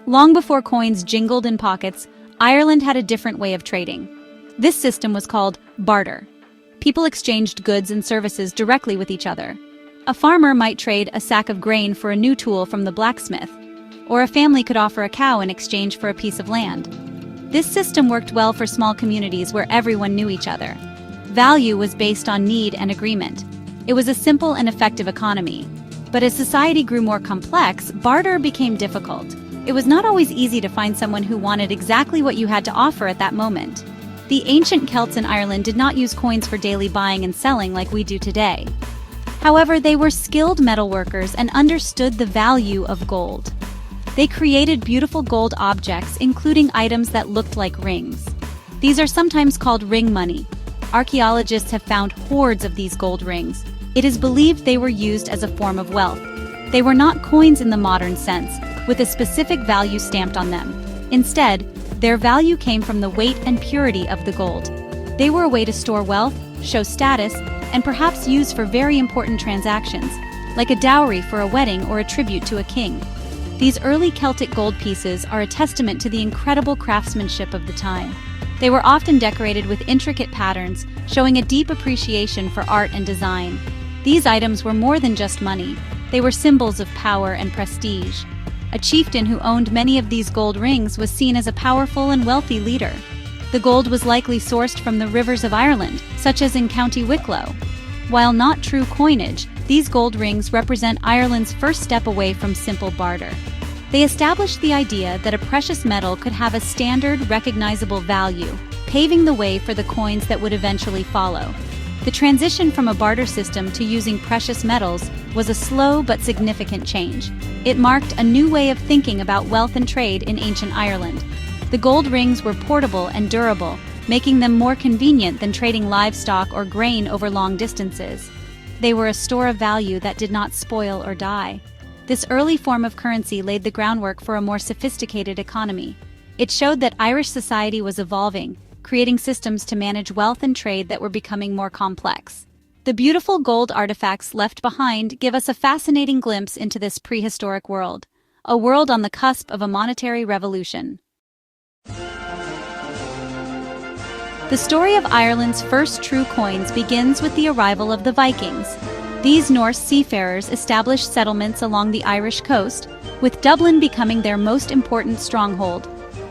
Long before coins jingled in pockets, Ireland had a different way of trading. This system was called barter. People exchanged goods and services directly with each other. A farmer might trade a sack of grain for a new tool from the blacksmith, or a family could offer a cow in exchange for a piece of land. This system worked well for small communities where everyone knew each other. Value was based on need and agreement. It was a simple and effective economy. But as society grew more complex, barter became difficult. It was not always easy to find someone who wanted exactly what you had to offer at that moment. The ancient Celts in Ireland did not use coins for daily buying and selling like we do today. However, they were skilled metalworkers and understood the value of gold. They created beautiful gold objects, including items that looked like rings. These are sometimes called ring money. Archaeologists have found hoards of these gold rings. It is believed they were used as a form of wealth. They were not coins in the modern sense, with a specific value stamped on them. Instead, their value came from the weight and purity of the gold. They were a way to store wealth, show status, and perhaps use for very important transactions, like a dowry for a wedding or a tribute to a king. These early Celtic gold pieces are a testament to the incredible craftsmanship of the time. They were often decorated with intricate patterns, showing a deep appreciation for art and design. These items were more than just money. They were symbols of power and prestige. A chieftain who owned many of these gold rings was seen as a powerful and wealthy leader. The gold was likely sourced from the rivers of Ireland, such as in County Wicklow. While not true coinage, these gold rings represent Ireland's first step away from simple barter. They established the idea that a precious metal could have a standard, recognizable value, paving the way for the coins that would eventually follow. The transition from a barter system to using precious metals was a slow but significant change. It marked a new way of thinking about wealth and trade in ancient Ireland. The gold rings were portable and durable, making them more convenient than trading livestock or grain over long distances. They were a store of value that did not spoil or die. This early form of currency laid the groundwork for a more sophisticated economy. It showed that Irish society was evolving, creating systems to manage wealth and trade that were becoming more complex. The beautiful gold artifacts left behind give us a fascinating glimpse into this prehistoric world, a world on the cusp of a monetary revolution. The story of Ireland's first true coins begins with the arrival of the Vikings. These Norse seafarers established settlements along the Irish coast, with Dublin becoming their most important stronghold.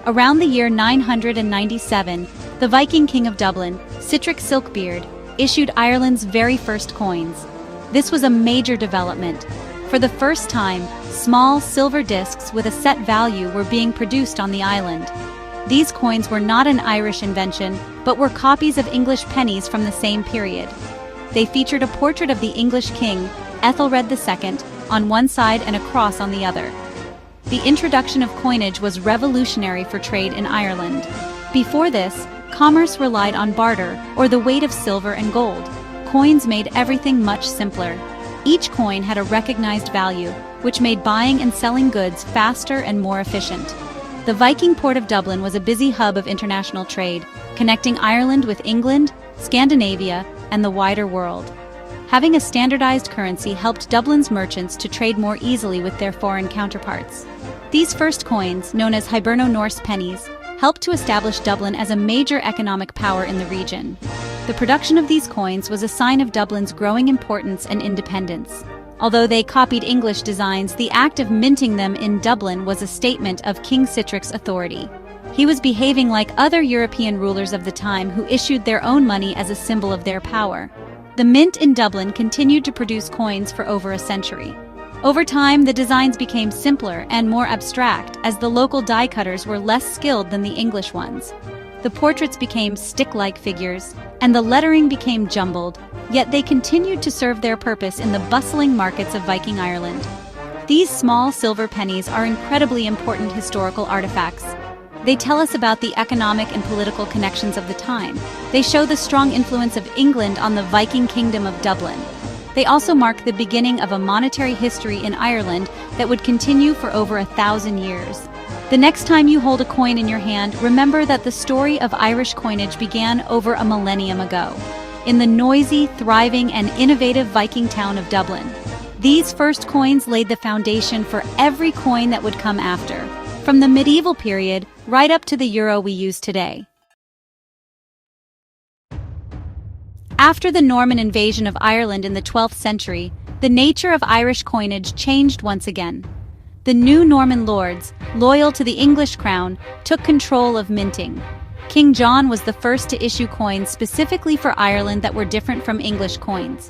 Around the year 997, the Viking king of Dublin, Sihtric Silkbeard, issued Ireland's very first coins. This was a major development. For the first time, small silver discs with a set value were being produced on the island. These coins were not an Irish invention, but were copies of English pennies from the same period. They featured a portrait of the English king, Ethelred II, on one side and a cross on the other. The introduction of coinage was revolutionary for trade in Ireland. Before this, commerce relied on barter, or the weight of silver and gold. Coins made everything much simpler. Each coin had a recognized value, which made buying and selling goods faster and more efficient. The Viking port of Dublin was a busy hub of international trade, connecting Ireland with England, Scandinavia, and the wider world. Having a standardized currency helped Dublin's merchants to trade more easily with their foreign counterparts. These first coins, known as Hiberno-Norse pennies, helped to establish Dublin as a major economic power in the region. The production of these coins was a sign of Dublin's growing importance and independence. Although they copied English designs, the act of minting them in Dublin was a statement of King Sihtric's authority. He was behaving like other European rulers of the time who issued their own money as a symbol of their power. The mint in Dublin continued to produce coins for over a century. Over time, the designs became simpler and more abstract as the local die cutters were less skilled than the English ones. The portraits became stick-like figures, and the lettering became jumbled, yet they continued to serve their purpose in the bustling markets of Viking Ireland. These small silver pennies are incredibly important historical artifacts. They tell us about the economic and political connections of the time. They show the strong influence of England on the Viking kingdom of Dublin. They also mark the beginning of a monetary history in Ireland that would continue for over 1,000 years. The next time you hold a coin in your hand, remember that the story of Irish coinage began over a millennium ago, in the noisy, thriving, and innovative Viking town of Dublin. These first coins laid the foundation for every coin that would come after. from the medieval period right up to the euro we use today. After the Norman invasion of Ireland in the 12th century, the nature of Irish coinage changed once again. The new Norman lords, loyal to the English crown, took control of minting. King John was the first to issue coins specifically for Ireland that were different from English coins.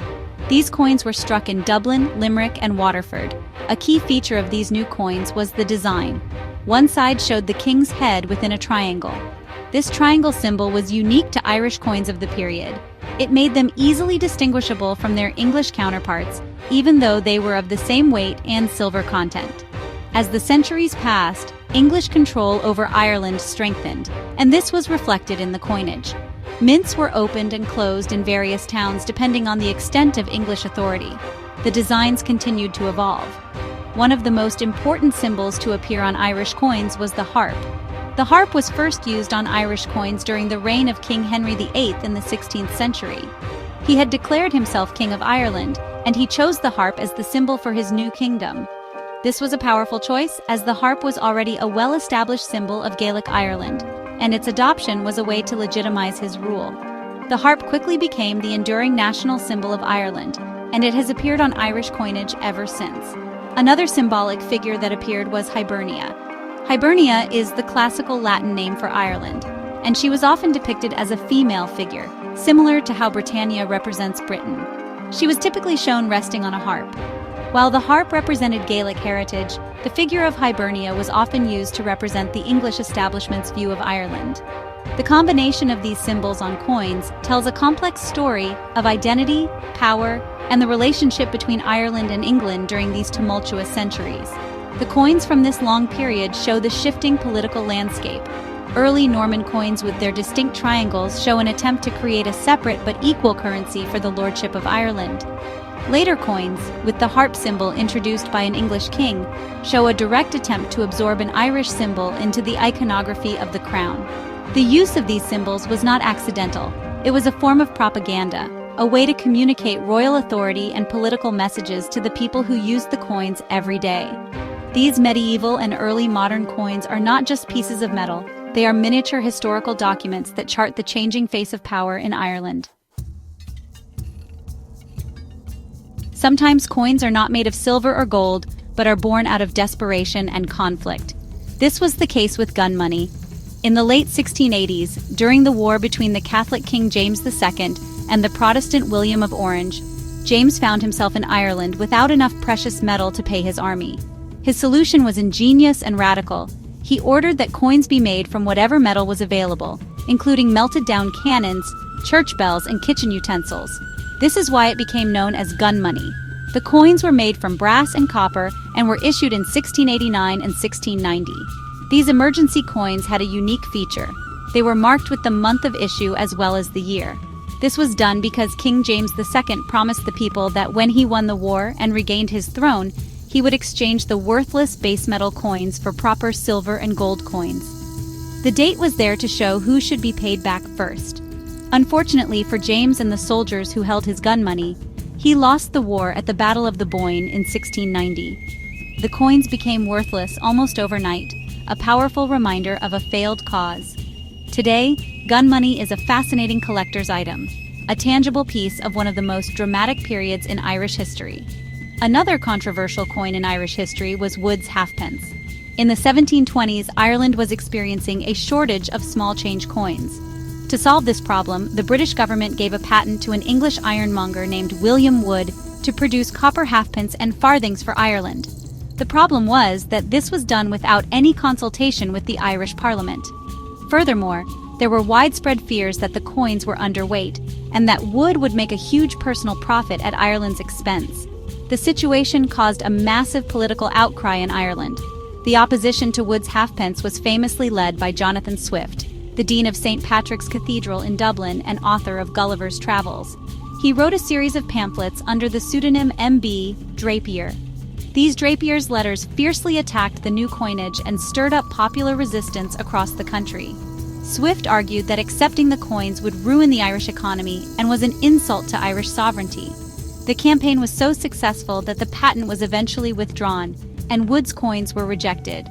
These coins were struck in Dublin, Limerick, and Waterford. A key feature of these new coins was the design. One side showed the king's head within a triangle. This triangle symbol was unique to Irish coins of the period. It made them easily distinguishable from their English counterparts, even though they were of the same weight and silver content. As the centuries passed, English control over Ireland strengthened, and this was reflected in the coinage. Mints were opened and closed in various towns depending on the extent of English authority. The designs continued to evolve. One of the most important symbols to appear on Irish coins was the harp. The harp was first used on Irish coins during the reign of King Henry VIII in the 16th century. He had declared himself King of Ireland, and he chose the harp as the symbol for his new kingdom. This was a powerful choice, as the harp was already a well-established symbol of Gaelic Ireland, and its adoption was a way to legitimize his rule. The harp quickly became the enduring national symbol of Ireland, and it has appeared on Irish coinage ever since. Another symbolic figure that appeared was Hibernia. Hibernia is the classical Latin name for Ireland, and she was often depicted as a female figure, similar to how Britannia represents Britain. She was typically shown resting on a harp. While the harp represented Gaelic heritage, the figure of Hibernia was often used to represent the English establishment's view of Ireland. The combination of these symbols on coins tells a complex story of identity, power, and the relationship between Ireland and England during these tumultuous centuries. The coins from this long period show the shifting political landscape. Early Norman coins with their distinct triangles show an attempt to create a separate but equal currency for the lordship of Ireland. Later coins, with the harp symbol introduced by an English king, show a direct attempt to absorb an Irish symbol into the iconography of the crown. The use of these symbols was not accidental. It was a form of propaganda, a way to communicate royal authority and political messages to the people who used the coins every day. These medieval and early modern coins are not just pieces of metal, they are miniature historical documents that chart the changing face of power in Ireland. Sometimes coins are not made of silver or gold, but are born out of desperation and conflict. This was the case with gunmoney. In the late 1680s, during the war between the Catholic King James II and the Protestant William of Orange, James found himself in Ireland without enough precious metal to pay his army. His solution was ingenious and radical. He ordered that coins be made from whatever metal was available, including melted-down cannons, church bells, and kitchen utensils. This is why it became known as gunmoney. The coins were made from brass and copper and were issued in 1689 and 1690. These emergency coins had a unique feature. They were marked with the month of issue as well as the year. This was done because King James II promised the people that when he won the war and regained his throne, he would exchange the worthless base metal coins for proper silver and gold coins. The date was there to show who should be paid back first. Unfortunately for James and the soldiers who held his gun money, he lost the war at the Battle of the Boyne in 1690. The coins became worthless almost overnight, a powerful reminder of a failed cause. Today, gun money is a fascinating collector's item, a tangible piece of one of the most dramatic periods in Irish history. Another controversial coin in Irish history was Wood's halfpence. In the 1720s, Ireland was experiencing a shortage of small change coins. To solve this problem, the British government gave a patent to an English ironmonger named William Wood to produce copper halfpence and farthings for Ireland. The problem was that this was done without any consultation with the Irish Parliament. Furthermore, there were widespread fears that the coins were underweight, and that Wood would make a huge personal profit at Ireland's expense. The situation caused a massive political outcry in Ireland. The opposition to Wood's halfpence was famously led by Jonathan Swift, the Dean of St. Patrick's Cathedral in Dublin and author of Gulliver's Travels. He wrote a series of pamphlets under the pseudonym M.B. Drapier. These Drapier's letters fiercely attacked the new coinage and stirred up popular resistance across the country. Swift argued that accepting the coins would ruin the Irish economy and was an insult to Irish sovereignty. The campaign was so successful that the patent was eventually withdrawn, and Wood's coins were rejected.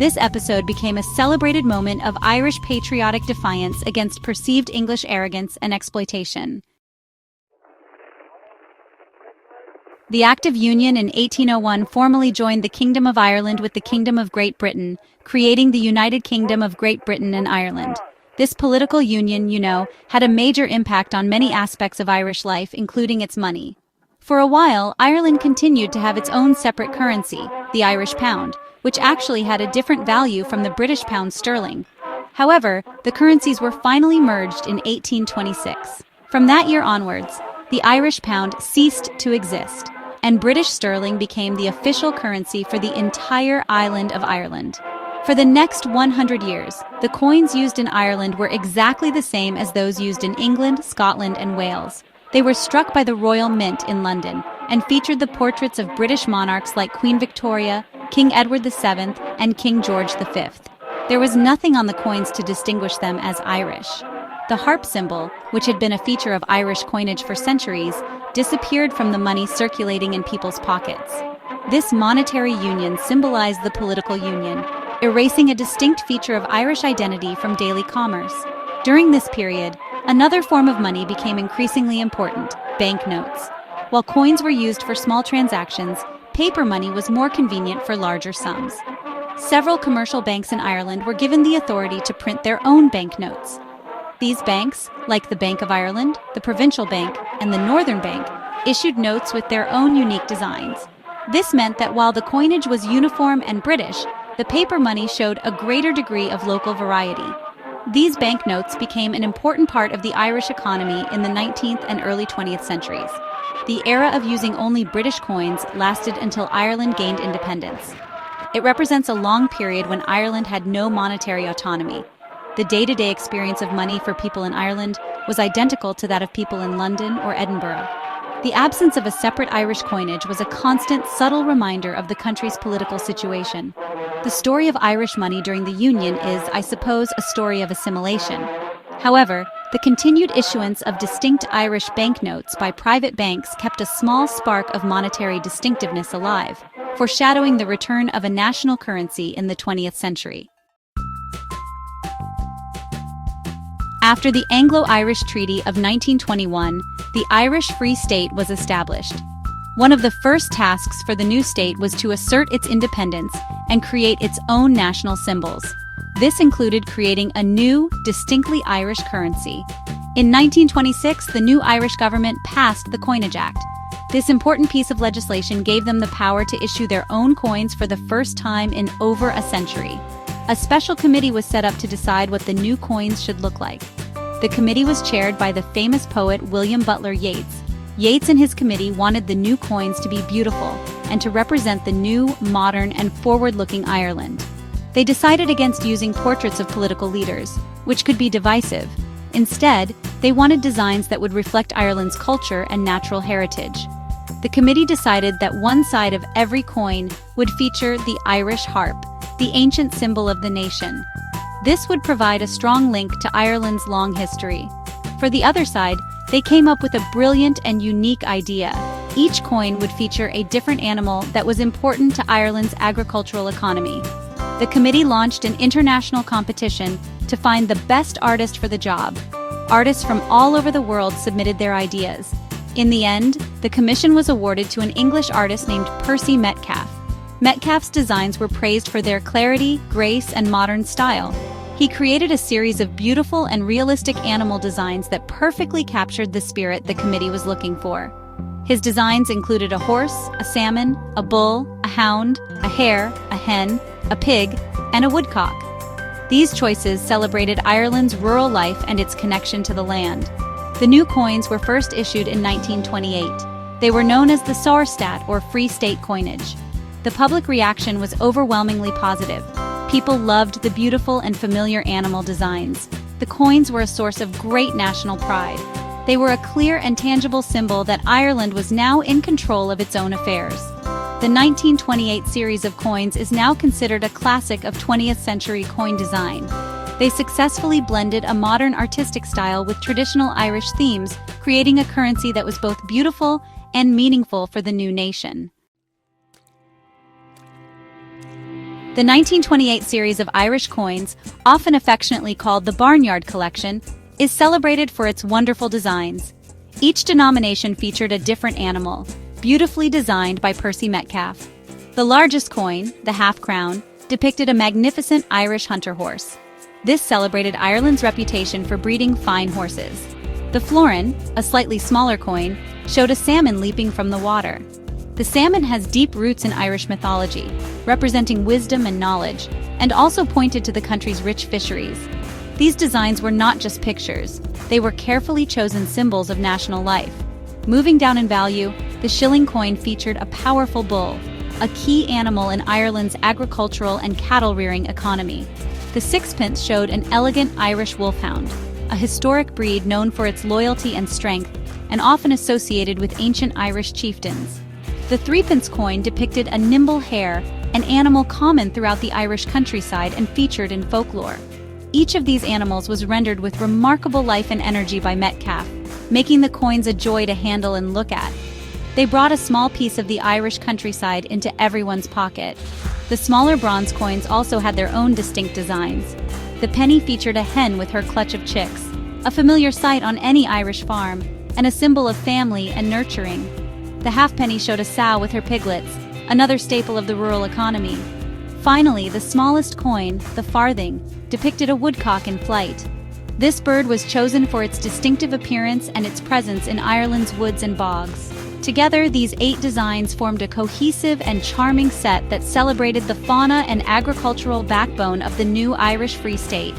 This episode became a celebrated moment of Irish patriotic defiance against perceived English arrogance and exploitation. The Act of Union in 1801 formally joined the Kingdom of Ireland with the Kingdom of Great Britain, creating the United Kingdom of Great Britain and Ireland. This political union, had a major impact on many aspects of Irish life, including its money. For a while, Ireland continued to have its own separate currency, the Irish pound, which actually had a different value from the British pound sterling. However, the currencies were finally merged in 1826. From that year onwards, the Irish pound ceased to exist, and British sterling became the official currency for the entire island of Ireland. For the next 100 years, the coins used in Ireland were exactly the same as those used in England, Scotland, and Wales. They were struck by the Royal Mint in London and featured the portraits of British monarchs like Queen Victoria, King Edward VII, and King George V. There was nothing on the coins to distinguish them as Irish. The harp symbol, which had been a feature of Irish coinage for centuries, disappeared from the money circulating in people's pockets. This monetary union symbolized the political union, erasing a distinct feature of Irish identity from daily commerce. During this period, another form of money became increasingly important: banknotes. While coins were used for small transactions, paper money was more convenient for larger sums. Several commercial banks in Ireland were given the authority to print their own banknotes. These banks, like the Bank of Ireland, the Provincial Bank, and the Northern Bank, issued notes with their own unique designs. This meant that while the coinage was uniform and British, the paper money showed a greater degree of local variety. These banknotes became an important part of the Irish economy in the 19th and early 20th centuries. The era of using only British coins lasted until Ireland gained independence. It represents a long period when Ireland had no monetary autonomy. The day-to-day experience of money for people in Ireland was identical to that of people in London or Edinburgh. The absence of a separate Irish coinage was a constant, subtle reminder of the country's political situation. The story of Irish money during the Union is, I suppose, a story of assimilation. However, the continued issuance of distinct Irish banknotes by private banks kept a small spark of monetary distinctiveness alive, foreshadowing the return of a national currency in the 20th century. After the Anglo-Irish Treaty of 1921, the Irish Free State was established. One of the first tasks for the new state was to assert its independence and create its own national symbols. This included creating a new, distinctly Irish currency. In 1926, the new Irish government passed the Coinage Act. This important piece of legislation gave them the power to issue their own coins for the first time in over a century. A special committee was set up to decide what the new coins should look like. The committee was chaired by the famous poet William Butler Yeats. Yeats and his committee wanted the new coins to be beautiful and to represent the new, modern, and forward-looking Ireland. They decided against using portraits of political leaders, which could be divisive. Instead, they wanted designs that would reflect Ireland's culture and natural heritage. The committee decided that one side of every coin would feature the Irish harp, the ancient symbol of the nation. This would provide a strong link to Ireland's long history. For the other side, they came up with a brilliant and unique idea. Each coin would feature a different animal that was important to Ireland's agricultural economy. The committee launched an international competition to find the best artist for the job. Artists from all over the world submitted their ideas. In the end, the commission was awarded to an English artist named Percy Metcalfe. Metcalfe's designs were praised for their clarity, grace, and modern style. He created a series of beautiful and realistic animal designs that perfectly captured the spirit the committee was looking for. His designs included a horse, a salmon, a bull, a hound, a hare, a hen, a pig, and a woodcock. These choices celebrated Ireland's rural life and its connection to the land. The new coins were first issued in 1928. They were known as the Saoirstát, or Free State coinage. The public reaction was overwhelmingly positive. People loved the beautiful and familiar animal designs. The coins were a source of great national pride. They were a clear and tangible symbol that Ireland was now in control of its own affairs. The 1928 series of coins is now considered a classic of 20th century coin design. They successfully blended a modern artistic style with traditional Irish themes, creating a currency that was both beautiful and meaningful for the new nation. The 1928 series of Irish coins, often affectionately called the Barnyard Collection, is celebrated for its wonderful designs. Each denomination featured a different animal, beautifully designed by Percy Metcalfe. The largest coin, the half-crown, depicted a magnificent Irish hunter horse. This celebrated Ireland's reputation for breeding fine horses. The florin, a slightly smaller coin, showed a salmon leaping from the water. The salmon has deep roots in Irish mythology, representing wisdom and knowledge, and also pointed to the country's rich fisheries. These designs were not just pictures, they were carefully chosen symbols of national life. Moving down in value, the shilling coin featured a powerful bull, a key animal in Ireland's agricultural and cattle-rearing economy. The sixpence showed an elegant Irish wolfhound, a historic breed known for its loyalty and strength, and often associated with ancient Irish chieftains. The threepence coin depicted a nimble hare, an animal common throughout the Irish countryside and featured in folklore. Each of these animals was rendered with remarkable life and energy by Metcalfe, making the coins a joy to handle and look at. They brought a small piece of the Irish countryside into everyone's pocket. The smaller bronze coins also had their own distinct designs. The penny featured a hen with her clutch of chicks, a familiar sight on any Irish farm, and a symbol of family and nurturing. The halfpenny showed a sow with her piglets, another staple of the rural economy. Finally, the smallest coin, the farthing, depicted a woodcock in flight. This bird was chosen for its distinctive appearance and its presence in Ireland's woods and bogs. Together, these 8 designs formed a cohesive and charming set that celebrated the fauna and agricultural backbone of the new Irish Free State.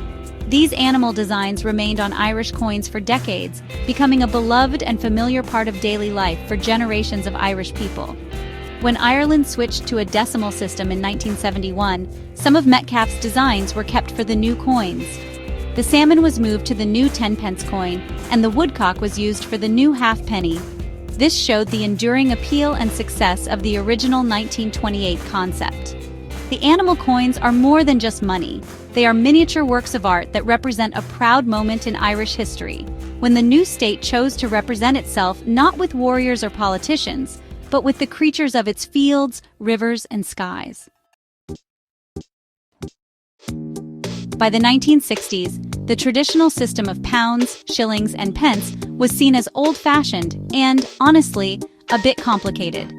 These animal designs remained on Irish coins for decades, becoming a beloved and familiar part of daily life for generations of Irish people. When Ireland switched to a decimal system in 1971, some of Metcalfe's designs were kept for the new coins. The salmon was moved to the new 10-pence coin, and the woodcock was used for the new halfpenny. This showed the enduring appeal and success of the original 1928 concept. The animal coins are more than just money. They are miniature works of art that represent a proud moment in Irish history, when the new state chose to represent itself not with warriors or politicians, but with the creatures of its fields, rivers, and skies. By the 1960s, the traditional system of pounds, shillings, and pence was seen as old-fashioned and, honestly, a bit complicated.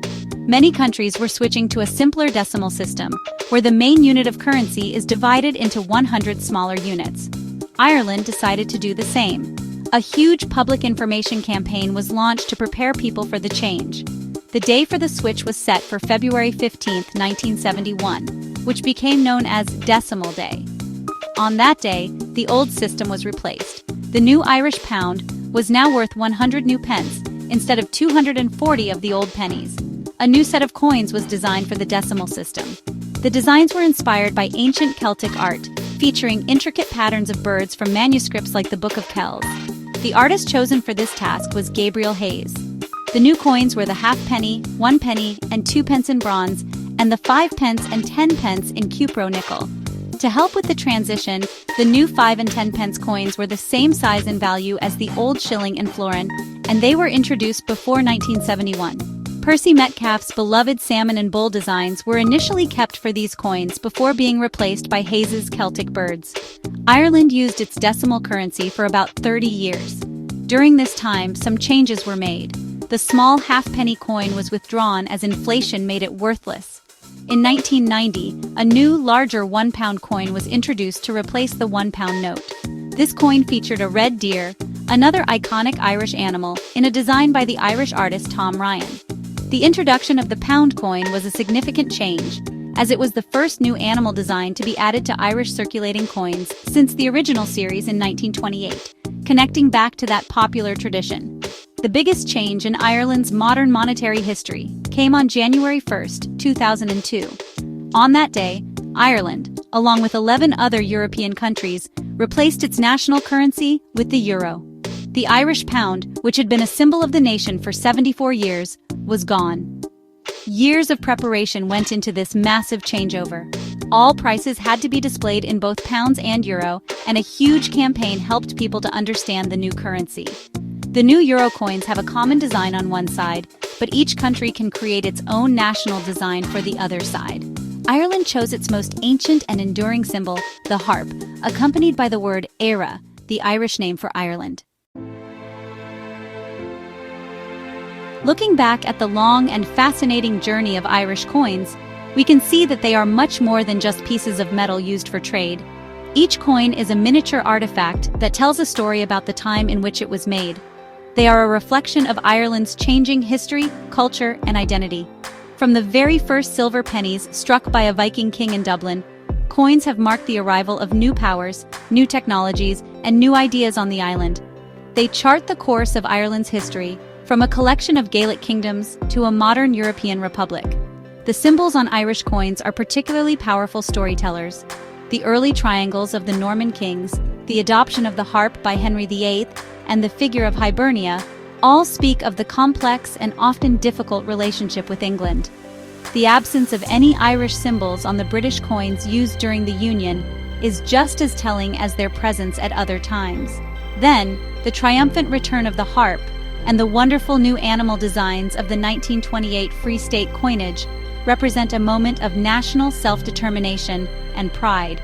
Many countries were switching to a simpler decimal system, where the main unit of currency is divided into 100 smaller units. Ireland decided to do the same. A huge public information campaign was launched to prepare people for the change. The day for the switch was set for February 15, 1971, which became known as Decimal Day. On that day, the old system was replaced. The new Irish pound was now worth 100 new pence, instead of 240 of the old pennies. A new set of coins was designed for the decimal system. The designs were inspired by ancient Celtic art, featuring intricate patterns of birds from manuscripts like the Book of Kells. The artist chosen for this task was Gabriel Hayes. The new coins were the halfpenny, 1 penny, and 2 pence in bronze, and the 5 pence and 10 pence in cupro nickel. To help with the transition, the new 5 and 10 pence coins were the same size and value as the old shilling and florin, and they were introduced before 1971. Percy Metcalfe's beloved salmon and bull designs were initially kept for these coins before being replaced by Hayes's Celtic birds. Ireland used its decimal currency for about 30 years. During this time, some changes were made. The small halfpenny coin was withdrawn as inflation made it worthless. In 1990, a new, larger 1-pound coin was introduced to replace the 1-pound note. This coin featured a red deer, another iconic Irish animal, in a design by the Irish artist Tom Ryan. The introduction of the pound coin was a significant change, as it was the first new animal design to be added to Irish circulating coins since the original series in 1928, connecting back to that popular tradition. The biggest change in Ireland's modern monetary history came on January 1, 2002. On that day, Ireland, along with 11 other European countries, replaced its national currency with the euro. The Irish pound, which had been a symbol of the nation for 74 years, was gone. Years of preparation went into this massive changeover. All prices had to be displayed in both pounds and euro, and a huge campaign helped people to understand the new currency. The new euro coins have a common design on one side, but each country can create its own national design for the other side. Ireland chose its most ancient and enduring symbol, the harp, accompanied by the word éire, the Irish name for Ireland. Looking back at the long and fascinating journey of Irish coins, we can see that they are much more than just pieces of metal used for trade. Each coin is a miniature artifact that tells a story about the time in which it was made. They are a reflection of Ireland's changing history, culture, and identity. From the very first silver pennies struck by a Viking king in Dublin, coins have marked the arrival of new powers, new technologies, and new ideas on the island. They chart the course of Ireland's history, from a collection of Gaelic kingdoms to a modern European republic. The symbols on Irish coins are particularly powerful storytellers. The early triangles of the Norman kings, the adoption of the harp by Henry VIII, and the figure of Hibernia all speak of the complex and often difficult relationship with England. The absence of any Irish symbols on the British coins used during the Union is just as telling as their presence at other times. Then, the triumphant return of the harp and the wonderful new animal designs of the 1928 Free State coinage represent a moment of national self-determination and pride.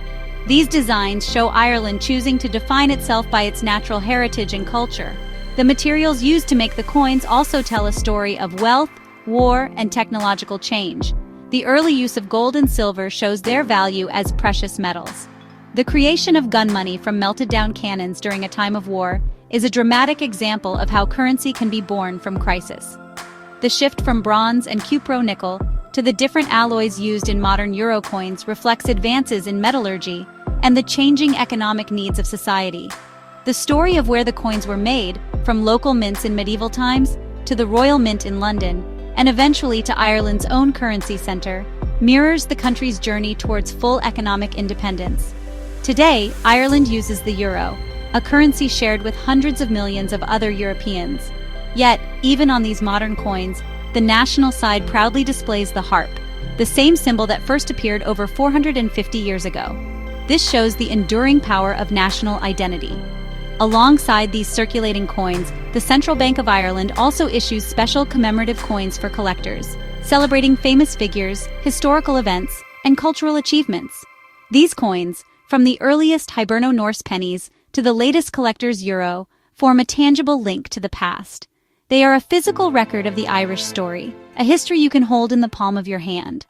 These designs show Ireland choosing to define itself by its natural heritage and culture. The materials used to make the coins also tell a story of wealth, war, and technological change. The early use of gold and silver shows their value as precious metals. The creation of gunmoney from melted-down cannons during a time of war is a dramatic example of how currency can be born from crisis. The shift from bronze and cupro-nickel to the different alloys used in modern euro coins reflects advances in metallurgy and the changing economic needs of society. The story of where the coins were made, from local mints in medieval times to the Royal Mint in London, and eventually to Ireland's own currency centre, mirrors the country's journey towards full economic independence. Today, Ireland uses the euro, a currency shared with hundreds of millions of other Europeans. Yet, even on these modern coins, the national side proudly displays the harp, the same symbol that first appeared over 450 years ago. This shows the enduring power of national identity. Alongside these circulating coins, the Central Bank of Ireland also issues special commemorative coins for collectors, celebrating famous figures, historical events, and cultural achievements. These coins, from the earliest Hiberno-Norse pennies to the latest collector's euro, form a tangible link to the past. They are a physical record of the Irish story, a history you can hold in the palm of your hand.